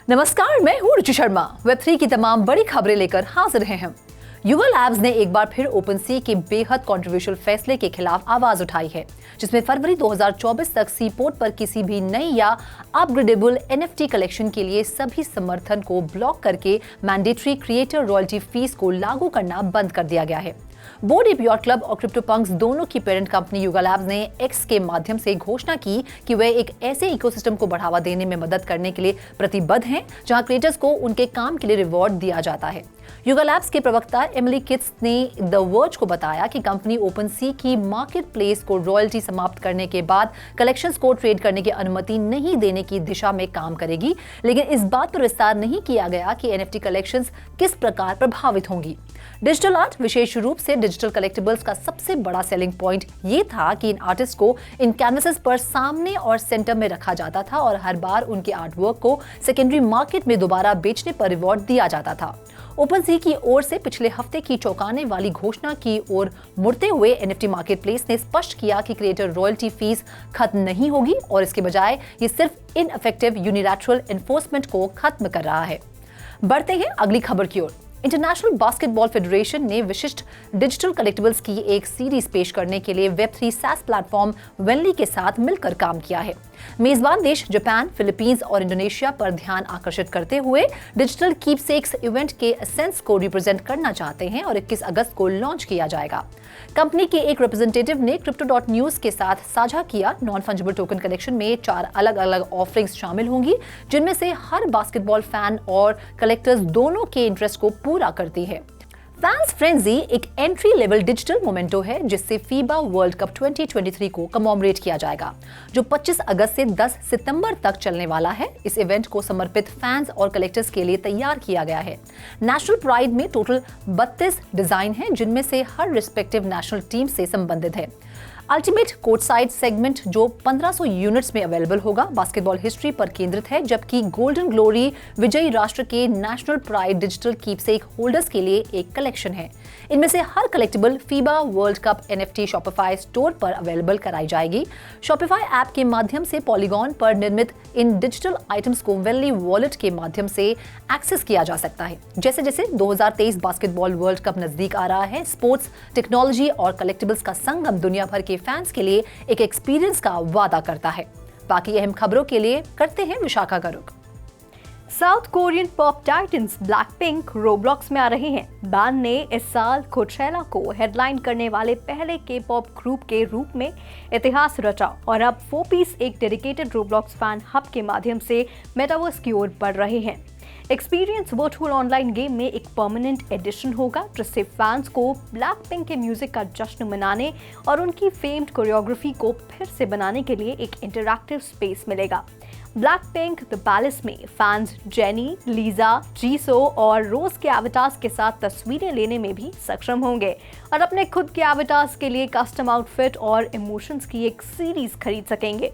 नमस्कार, मैं हूँ रुचि शर्मा। वेब3 की तमाम बड़ी खबरें लेकर हाजिर हैं हम। युगा लैब्स ने एक बार फिर ओपनसी के बेहद कंट्रोवर्शियल फैसले के खिलाफ आवाज उठाई है, जिसमें फरवरी 2024 तक सीपोर्ट पर किसी भी नई या अपग्रेडेबल एनएफटी कलेक्शन के लिए सभी समर्थन को ब्लॉक करके मैंडेटरी क्रिएटर रॉयल्टी फीस को लागू करना बंद कर दिया गया है। बोर्ड एप याट क्लब और क्रिप्टोपंक्स दोनों की पेरेंट कंपनी युगा लैब्स ने एक्स के माध्यम से घोषणा की कि वे एक ऐसे इकोसिस्टम को बढ़ावा देने में मदद करने के लिए प्रतिबद्ध हैं जहां क्रिएटर्स को उनके काम के लिए रिवॉर्ड दिया जाता है। युगा लैब्स के प्रवक्ता एमिली किट्स ने द वर्ज को बताया कि कंपनी ओपनसी की मार्केट प्लेस को रॉयल्टी समाप्त करने के बाद कलेक्शंस को ट्रेड करने की अनुमति नहीं देने की दिशा में काम करेगी, लेकिन इस बात पर विस्तार नहीं किया गया कि एनएफटी कलेक्शंस किस प्रकार प्रभावित होंगी। डिजिटल आर्ट, विशेष रूप से डिजिटल कलेक्टिबल्स का सबसे बड़ा सेलिंग पॉइंट ये था कि इन आर्टिस्ट को इन कैनवसेस पर सामने और सेंटर में रखा जाता था और हर बार उनके आर्टवर्क को सेकेंडरी मार्केट में दोबारा बेचने पर रिवॉर्ड दिया जाता था। ओपनसी की ओर से पिछले हफ्ते की चौंकाने वाली घोषणा की ओर मुड़ते हुए एनएफटी मार्केटप्लेस ने स्पष्ट किया कि क्रिएटर रॉयल्टी फीस खत्म नहीं होगी और इसके बजाय ये सिर्फ इनइफेक्टिव यूनिलैटरल एनफोर्समेंट को खत्म कर रहा है। बढ़ते हैं अगली खबर की ओर। इंटरनेशनल बास्केटबॉल फेडरेशन ने विशिष्ट डिजिटल कलेक्टिबल्स की एक सीरीज पेश करने के लिए वेब3 सैस प्लेटफॉर्म वेनली के साथ मिलकर काम किया है। मेजबान देश जापान, फिलीपींस और इंडोनेशिया पर ध्यान आकर्षित करते हुए डिजिटल कीपसेक्स इवेंट के एसेंस को रिप्रेजेंट करना चाहते हैं और 21 अगस्त को लॉन्च किया जाएगा। कंपनी के एक रिप्रेजेंटेटिव ने Crypto.news के साथ साझा किया, नॉन फंजिबल टोकन कलेक्शन में 4 अलग-अलग ऑफरिंग्स शामिल होंगी, जिनमें से हर बास्केटबॉल फैन और कलेक्टर्स दोनों के इंटरेस्ट को पूरा करती है। फैंस फ्रेंजी एक एंट्री लेवल डिजिटल मोमेंटो है जिससे फीबा वर्ल्ड कप 2023 को कमोमरेट किया जाएगा, जो 25 अगस्त से 10 सितंबर तक चलने वाला है। इस इवेंट को समर्पित फैंस और कलेक्टर्स के लिए तैयार किया गया है। नेशनल प्राइड में टोटल 32 डिजाइन हैं, जिनमें से हर रिस्पेक्टिव नेशनल टीम से संबंधित है। अल्टीमेट कोर्ट साइड सेगमेंट जो 1500 यूनिट्स में अवेलेबल होगा, बास्केटबॉल हिस्ट्री पर केंद्रित है, जबकि गोल्डन ग्लोरी विजयी राष्ट्र के national pride digital keepsake holders के लिए एक कलेक्शन है। इनमें से हर collectible FIBA World Cup NFT Shopify store पर अवेलेबल कराई जाएगी। शॉपिफाई ऐप के माध्यम से पॉलीगॉन पर निर्मित इन डिजिटल आइटम्स को वेनली वॉलेट के माध्यम से एक्सेस किया जा सकता है। जैसे जैसे 2023 बास्केटबॉल वर्ल्ड कप नजदीक आ रहा है, स्पोर्ट्स, टेक्नोलॉजी और कलेक्टिबल्स का संगम दुनिया भर के फैंस के लिए एक एक्सपीरियंस का वादा करता है। बाकी अहम खबरों के लिए करते हैं विशाखा का रुख। South Korean pop titans Blackpink Roblox में आ रहे हैं। बैंड ने इस साल कोचेला को हेडलाइन करने वाले पहले के पॉप ग्रुप के रूप में इतिहास रचा और अब 4 पीस एक डेडिकेटेड रोब्लॉक्स फैन हब के माध्यम से मेटावर्स की ओर बढ़ रहे हैं। एक्सपीरियंस वर्चुअल ऑनलाइन गेम में एक परमानेंट एडिशन होगा, जिससे फैंस को ब्लैकपिंक के म्यूजिक का जश्न मनाने और उनकी फेम्ड कोरियोग्राफी को फिर से बनाने के लिए एक इंटरैक्टिव स्पेस मिलेगा। ब्लैकपिंक द पैलेस में फैंस जेनी, लीजा, जीसो और रोज के एवटार्स के साथ तस्वीरें लेने में भी सक्षम होंगे और अपने खुद के एवटार्स के लिए कस्टम आउटफिट और इमोशंस की एक सीरीज खरीद सकेंगे।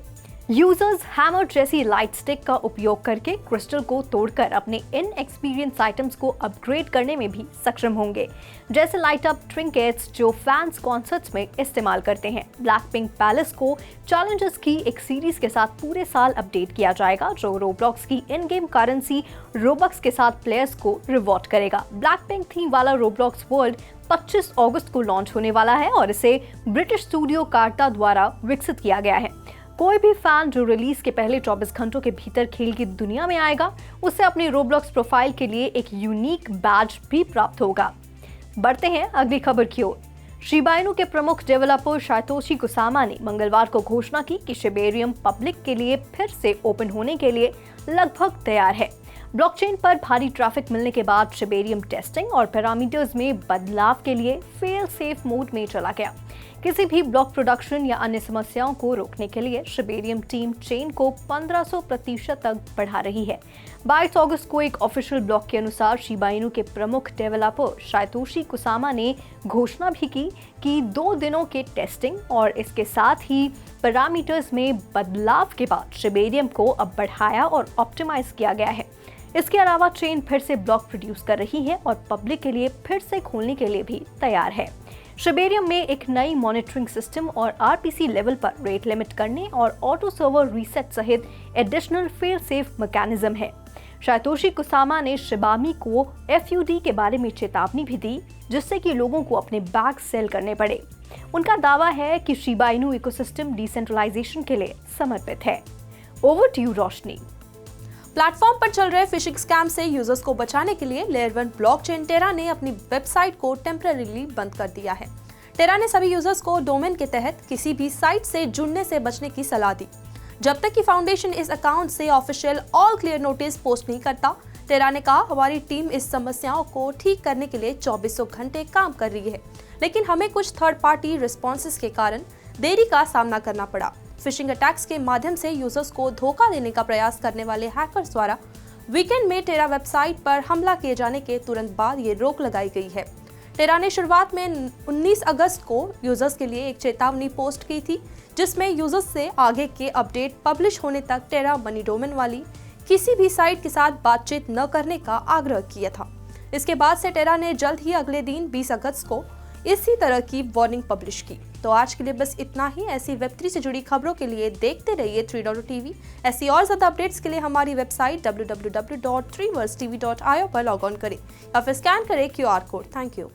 यूजर्स हैमर जैसी लाइट स्टिक का उपयोग करके क्रिस्टल को तोड़कर अपने इन एक्सपीरियंस आइटम्स को अपग्रेड करने में भी सक्षम होंगे, जैसे लाइट अप ट्रिंकेट्स जो फैंस कॉन्सर्ट्स में इस्तेमाल करते हैं। ब्लैकपिंक पैलेस को चैलेंजेस की एक सीरीज के साथ पूरे साल अपडेट किया जाएगा, जो रोब्लॉक्स की इन गेम करेंसी रोबक्स के साथ प्लेयर्स को रिवॉर्ड करेगा। ब्लैकपिंक थीम वाला रोब्लॉक्स वर्ल्ड 25 अगस्त को लॉन्च होने वाला है और इसे ब्रिटिश स्टूडियो कार्टा द्वारा विकसित किया गया है। कोई भी फैन जो रिलीज के पहले 24 घंटों के भीतर खेल की दुनिया में आएगा, उसे अपनी रोब्लॉक्स प्रोफाइल के लिए एक यूनिक बैज भी प्राप्त होगा। बढ़ते हैं अगली खबर की ओर। शिबा इनु के प्रमुख डेवलपर सातोशी कुसामा ने मंगलवार को घोषणा की कि शिबेरियम पब्लिक के लिए फिर से ओपन होने के लिए लगभग तैयार है। ब्लॉकचेन पर भारी ट्रैफिक मिलने के बाद शिबेरियम टेस्टिंग और पैरामीटर्स में बदलाव के लिए फेल सेफ मोड में चला गया। किसी भी ब्लॉक प्रोडक्शन या अन्य समस्याओं को रोकने के लिए शिबेरियम टीम चेन को 1500% तक बढ़ा रही है। 22 अगस्त को एक ऑफिशियल ब्लॉग के अनुसार शिबा इनु के प्रमुख डेवलपर सातोशी कुसामा ने घोषणा भी की कि 2 दिनों के टेस्टिंग और इसके साथ ही पैरामीटर्स में बदलाव के बाद शिबेरियम को अब बढ़ाया और ऑप्टिमाइज किया गया है। इसके अलावा चेन फिर से ब्लॉक प्रोड्यूस कर रही है और पब्लिक के लिए फिर से खोलने के लिए भी तैयार है। शिबेरियम में एक नई मॉनिटरिंग सिस्टम और आरपीसी लेवल पर रेट लिमिट करने और ऑटो सर्वर रीसेट सहित एडिशनल फेल सेफ मैकेनिज्म है। सातोशी कुसामा ने शिबामी को FUD के बारे में चेतावनी भी दी, जिससे कि लोगों को अपने बैग सेल करने पड़े। उनका दावा है कि शिबा इनू इकोसिस्टम डिसेंट्रलाइजेशन के लिए समर्पित है। Over to you Roshni. Platform पर चल रहे फिशिंग स्कैम से यूजर्स को बचाने के लिए लेयर 1 ब्लॉकचेन टेरा ने अपनी वेबसाइट को टेम्परेरीली बंद कर दिया है। टेरा ने सभी यूजर्स को डोमेन के तहत किसी भी साइट से जुड़ने से बचने की सलाह दी, जब तक कि फाउंडेशन इस अकाउंट से official all clear notice post नहीं करता। टेरा ने कहा, हमारी टीम इस समस्याओं को ठीक करने के लिए 24 घंटे काम कर रही है, लेकिन हमें कुछ थर्ड पार्टी रिस्पॉन्सेस के कारण देरी का सामना करना पड़ा। फिशिंग अटैक्स के माध्यम से यूजर्स को धोखा देने का प्रयास करने वाले हैकर्स द्वारा वीकेंड में टेरा वेबसाइट पर हमला किए जाने के तुरंत बाद ये रोक लगाई गई है। टेरा ने शुरुआत में 19 अगस्त को यूजर्स के लिए एक चेतावनी पोस्ट की थी, जिसमें यूजर्स से आगे के अपडेट पब्लिश होने तक टेरा मनी डोमेन वाली किसी भी साइट के साथ बातचीत न करने का आग्रह किया था। इसके बाद से टेरा ने जल्द ही अगले दिन 20 अगस्त को इसी तरह की वार्निंग पब्लिश की। तो आज के लिए बस इतना ही। ऐसी वेब3 से जुड़ी खबरों के लिए देखते रहिए 3.TV। ऐसी और ज्यादा अपडेट्स के लिए हमारी वेबसाइट www.3versetv.io पर लॉग ऑन करें या फिर स्कैन करें QR कोड। Thank you.